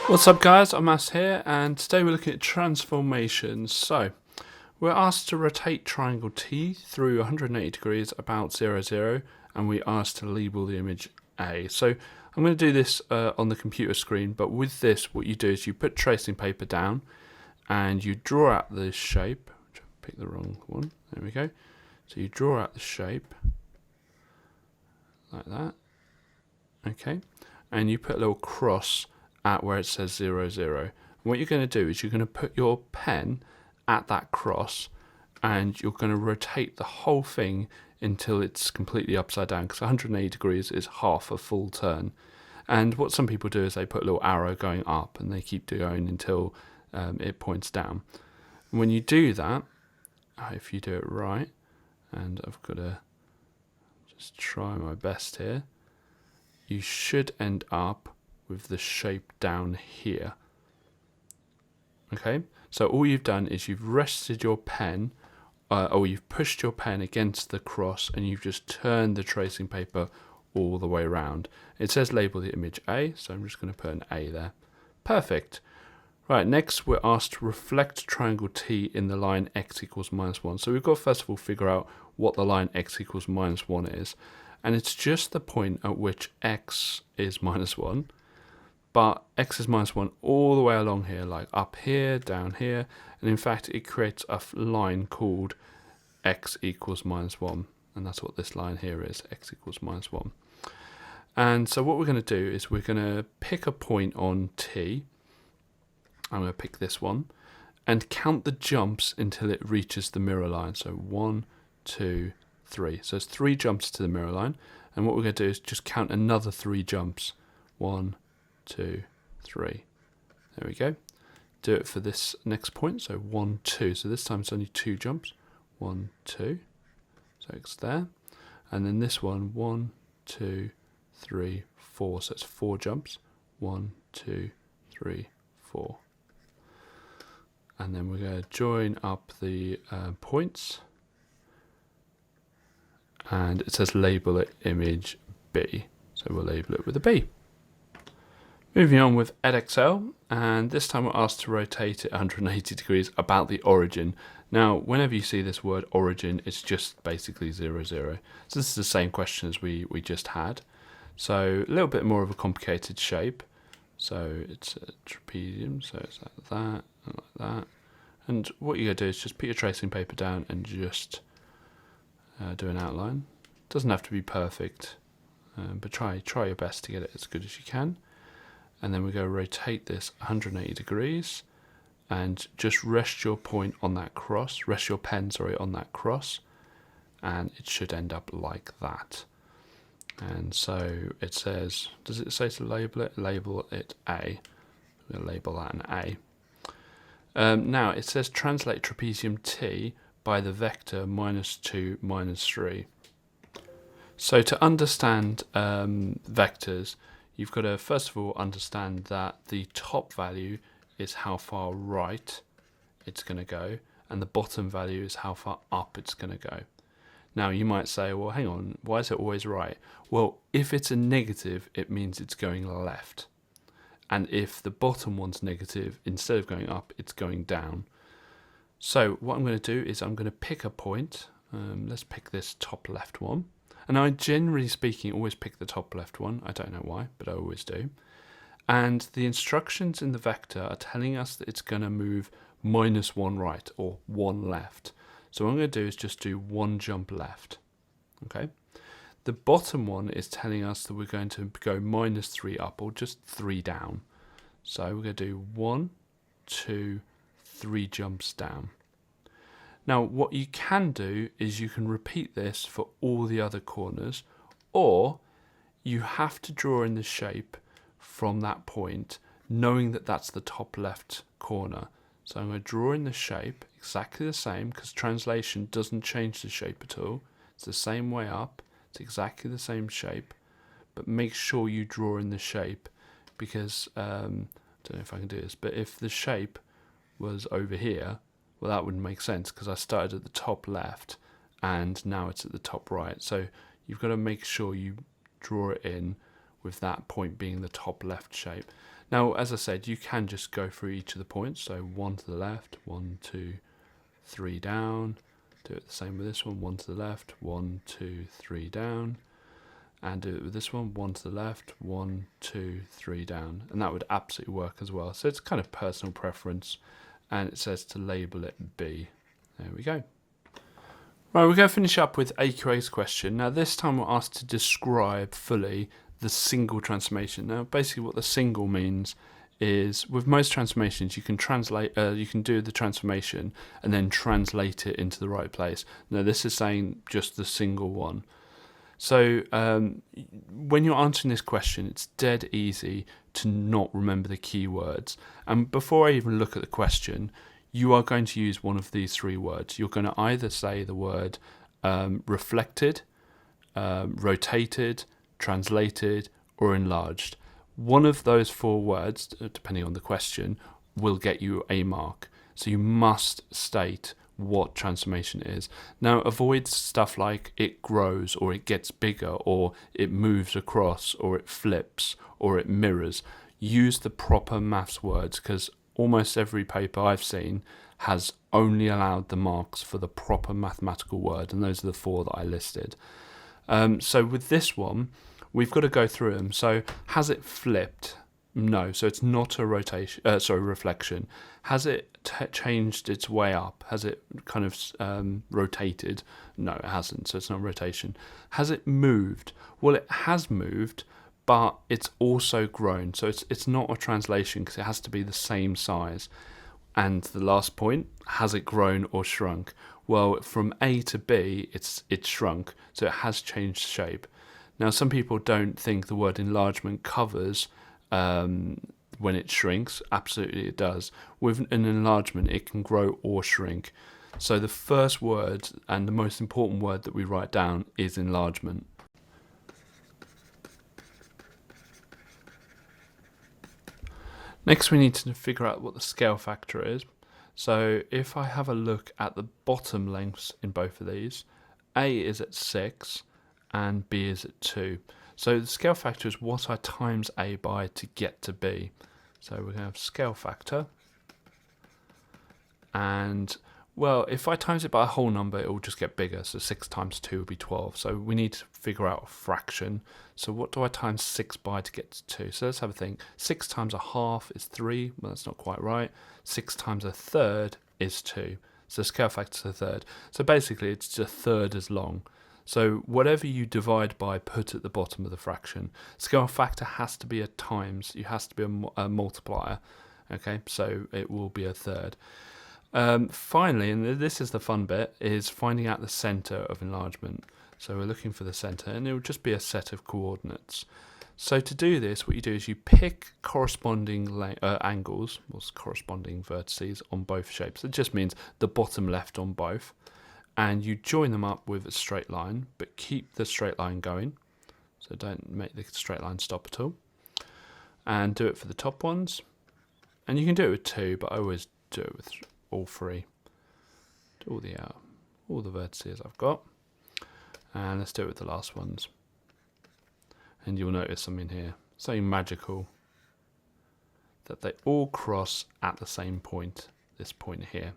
What's up guys, Onmaths here, and today we're looking at transformations. So, we're asked to rotate triangle T through 180 degrees about 0, 0, and we're asked to label the image A. So, I'm going to do this on the computer screen, but with this, what you do is you put tracing paper down, and you draw out this shape, which I picked the wrong one, there we go. So you draw out the shape, like that, okay, and you put a little cross at where it says 0, 0. And what you're going to do is you're going to put your pen at that cross and you're going to rotate the whole thing until it's completely upside down, because 180 degrees is half a full turn. And what some people do is they put a little arrow going up and they keep going until it points down. And when you do that, if you do it right, and I've got to just try my best here, you should end up with the shape down here. Okay, so all you've done is you've rested your pen, or you've pushed your pen against the cross, and you've just turned the tracing paper all the way around. It says label the image A, so I'm just going to put an A there. Perfect. Right, next we're asked to reflect triangle T in the line x equals -1. So we've got to first of all figure out what the line x equals -1 is. And it's just the point at which x is -1. But x is -1 all the way along here, like up here, down here, and in fact it creates a line called x equals -1, and that's what this line here is, x equals -1. And so what we're going to do is we're going to pick a point on T. I'm going to pick this one, and count the jumps until it reaches the mirror line. So 1, 2, 3. So it's 3 jumps to the mirror line, and what we're going to do is just count another 3 jumps. 1, 2, 3. There we go. Do it for this next point. So 1, 2. So this time it's only 2 jumps. 1, 2. So it's there. And then this one, 1, 2, 3, 4. So it's 4 jumps. 1, 2, 3, 4. And then we're going to join up the points. And it says label it image B. So we'll label it with a B. Moving on with Edexcel, and this time we're asked to rotate it 180 degrees about the origin. Now, whenever you see this word origin, it's just basically 0, 0. So this is the same question as we just had. So a little bit more of a complicated shape. So it's a trapezium, so it's like that and like that. And what you're going to do is just put your tracing paper down and just do an outline. Doesn't have to be perfect, but try your best to get it as good as you can. And then we're going to rotate this 180 degrees and just rest your point on that cross, rest your pen, sorry, on that cross, and it should end up like that. And so it says, does it say to label it? Label it A. We're going to label that an A. Now it says translate trapezium T by the vector -2, -3. So to understand vectors, you've got to first of all understand that the top value is how far right it's going to go, and the bottom value is how far up it's going to go. Now you might say, well, hang on, why is it always right? Well, if it's a negative, it means it's going left. And if the bottom one's negative, instead of going up, it's going down. So what I'm going to do is I'm going to pick a point. Let's pick this top left one. And I, generally speaking, always pick the top left one. I don't know why, but I always do. And the instructions in the vector are telling us that it's going to move -1 right, or 1 left. So what I'm going to do is just do 1 jump left. Okay. The bottom one is telling us that we're going to go -3 up, or just 3 down. So we're going to do 1, 2, 3 jumps down. Now, what you can do is you can repeat this for all the other corners, or you have to draw in the shape from that point, knowing that that's the top left corner. So I'm going to draw in the shape exactly the same, because translation doesn't change the shape at all. It's the same way up. It's exactly the same shape, but make sure you draw in the shape, because I don't know if I can do this, but if the shape was over here, well, that wouldn't make sense, because I started at the top left and now it's at the top right. So you've got to make sure you draw it in with that point being the top left shape. Now, as I said, you can just go through each of the points. So 1 to the left, 1, 2, 3 down. Do it the same with this one, 1 to the left, 1, 2, 3 down. And do it with this one, 1 to the left, 1, 2, 3 down. And that would absolutely work as well. So it's kind of personal preference. And it says to label it B. There we go. Right, we're going to finish up with AQA's question. Now this time we're asked to describe fully the single transformation. Now basically what the single means is with most transformations you can you can do the transformation and then translate it into the right place. Now this is saying just the single one. So when you're answering this question, it's dead easy to not remember the keywords. And before I even look at the question, you are going to use one of these 3 words. You're going to either say the word reflected, rotated, translated, or enlarged. One of those 4 words, depending on the question, will get you a mark. So you must state what transformation is. Now avoid stuff like it grows or it gets bigger or it moves across or it flips or it mirrors. Use the proper maths words, because almost every paper I've seen has only allowed the marks for the proper mathematical word, and those are the 4 that I listed. So with this one, we've got to go through them. So has it flipped? No, so it's not a reflection. Has it changed its way up? Has it kind of rotated? No, it hasn't, so it's not rotation. Has it moved? Well, it has moved, but it's also grown. So it's not a translation because it has to be the same size. And the last point, has it grown or shrunk? Well, from A to B, it's shrunk, so it has changed shape. Now, some people don't think the word enlargement covers when it shrinks. Absolutely it does. With an enlargement, it can grow or shrink. So the first word and the most important word that we write down is enlargement. Next, we need to figure out what the scale factor is. So if I have a look at the bottom lengths in both of these, A is at 6 and B is at 2. So the scale factor is what I times A by to get to B. So we're going to have scale factor. And, well, if I times it by a whole number, it will just get bigger. So 6 times 2 will be 12. So we need to figure out a fraction. So what do I times 6 by to get to 2? So let's have a think. 6 times a half is 3. Well, that's not quite right. 6 times a third is 2. So scale factor is a third. So basically, it's just a third as long. So whatever you divide by, put at the bottom of the fraction. Scale factor has to be a times. It has to be a multiplier. Okay, so it will be a third. Finally, and this is the fun bit, is finding out the centre of enlargement. So we're looking for the centre, and it will just be a set of coordinates. So to do this, what you do is you pick corresponding angles, or corresponding vertices on both shapes. It just means the bottom left on both. And you join them up with a straight line, but keep the straight line going. So don't make the straight line stop at all. And do it for the top ones. And you can do it with 2, but I always do it with all 3. Do all the vertices I've got. And let's do it with the last ones. And you'll notice something here, something magical, that they all cross at the same point, this point here.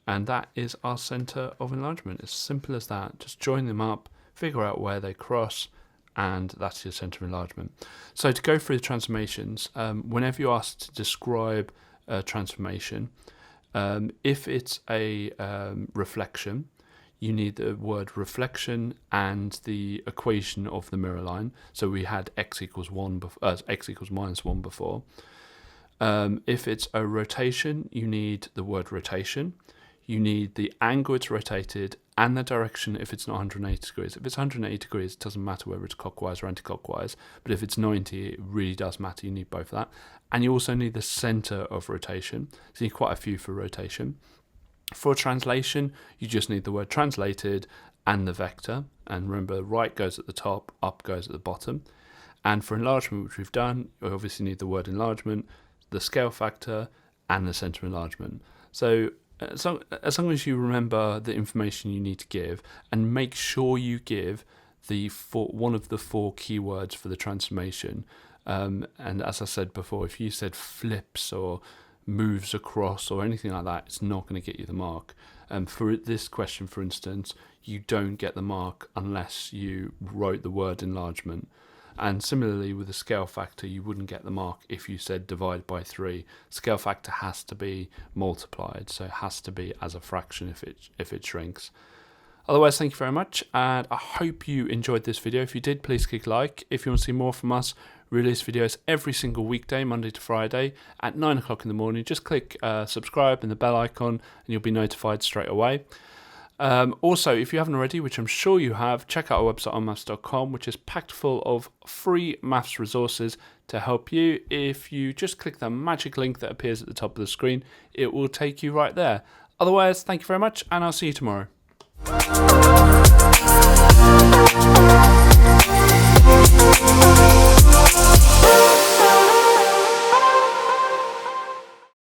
And that is our centre of enlargement. It's simple as that. Just join them up, figure out where they cross, and that's your centre of enlargement. So to go through the transformations, whenever you're asked to describe a transformation, if it's a reflection, you need the word reflection and the equation of the mirror line. So we had x equals minus 1 before. If it's a rotation, you need the word rotation. You need the angle it's rotated and the direction if it's not 180 degrees. If it's 180 degrees, it doesn't matter whether it's clockwise or anti-clockwise. But if it's 90, it really does matter. You need both of that. And you also need the centre of rotation. So you need quite a few for rotation. For translation, you just need the word translated and the vector. And remember, right goes at the top, up goes at the bottom. And for enlargement, which we've done, you obviously need the word enlargement, the scale factor, and the centre of enlargement. So as long as you remember the information you need to give, and make sure you give one of the 4 keywords for the transformation. And as I said before, if you said flips or moves across or anything like that, it's not going to get you the mark. For this question, for instance, you don't get the mark unless you wrote the word enlargement. And similarly with the scale factor, you wouldn't get the mark if you said divide by 3. Scale factor has to be multiplied, so it has to be as a fraction if it shrinks. Otherwise, thank you very much, and I hope you enjoyed this video. If you did, please click like. If you want to see more from us, we release videos every single weekday, Monday to Friday, at 9 o'clock in the morning. Just click subscribe and the bell icon, and you'll be notified straight away. Also, if you haven't already, which I'm sure you have, check out our website onmaths.com, which is packed full of free maths resources to help you. If you just click the magic link that appears at the top of the screen, it will take you right there. Otherwise, thank you very much, and I'll see you tomorrow.